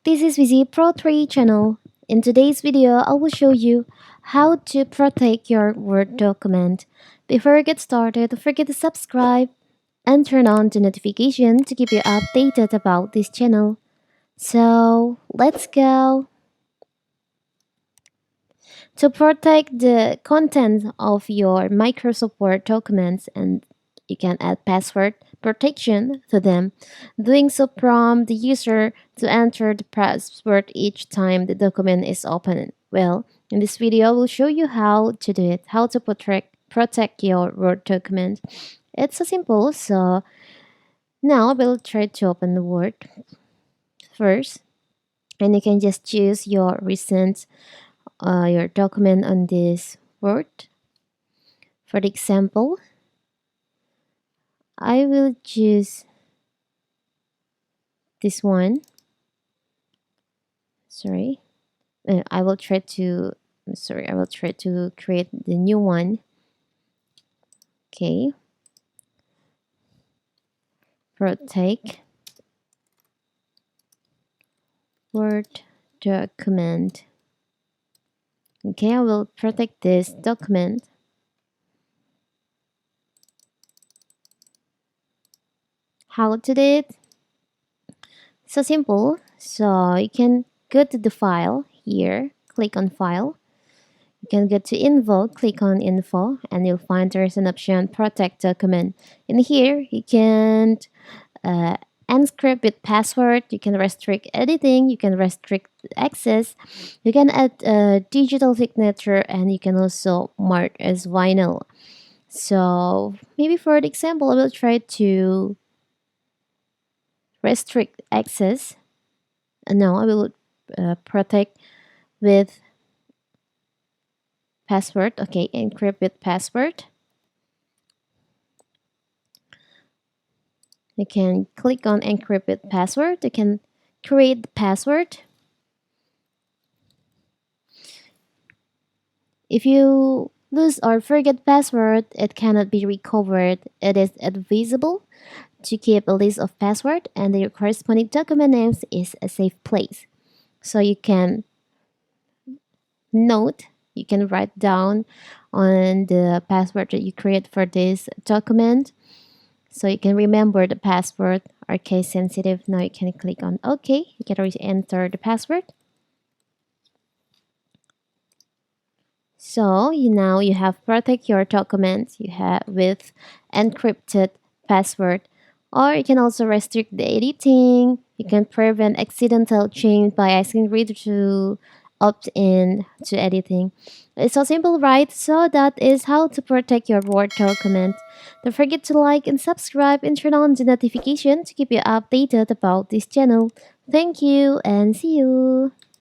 This is Vizi Pro 3 channel. In today's video, I will show you how to protect your Word document. Before we get started, don't forget to subscribe and turn on the notification to keep you updated about this channel. So, let's go. To protect the content of your Microsoft Word documents, and you can add password protection to them. Doing so prompt the user to enter the password each time the document is opened. Well, in this video, we'll show you how to do it, how to protect your Word document. It's so simple. So now we'll try to open the Word first, and you can just choose your recent your document on this Word. For the example, I will choose this one. Sorry, I will try to. Sorry, I will try to create the new one. Okay, protect Word document. Okay, I will protect this document. How to do it? So simple. So you can go to the file here, click on file. You can go to info, click on info, and you'll find there's an option protect document. In here, you can uh, encrypt with password. You can restrict editing. You can restrict access. You can add a digital signature, and you can also mark as vinyl. So maybe for the example, I will try to restrict access. And now I will protect with password. Okay, encrypt with password. You can click on encrypt with password. You can create the password. If you lose or forget password, it cannot be recovered. It is advisable to keep a list of password, and your corresponding document names is a safe place. So you can note, you can write down on the password that you create for this document. So you can remember the password are case sensitive. Now you can click on OK. You can re-enter the password. So now you have protect your documents you have with encrypted password. Or you can also restrict the editing. You can prevent accidental change by asking reader to opt in to editing. It's so simple, right? So that is how to protect your Word document. Don't forget to like and subscribe and turn on the notification to keep you updated about this channel. Thank you and see you.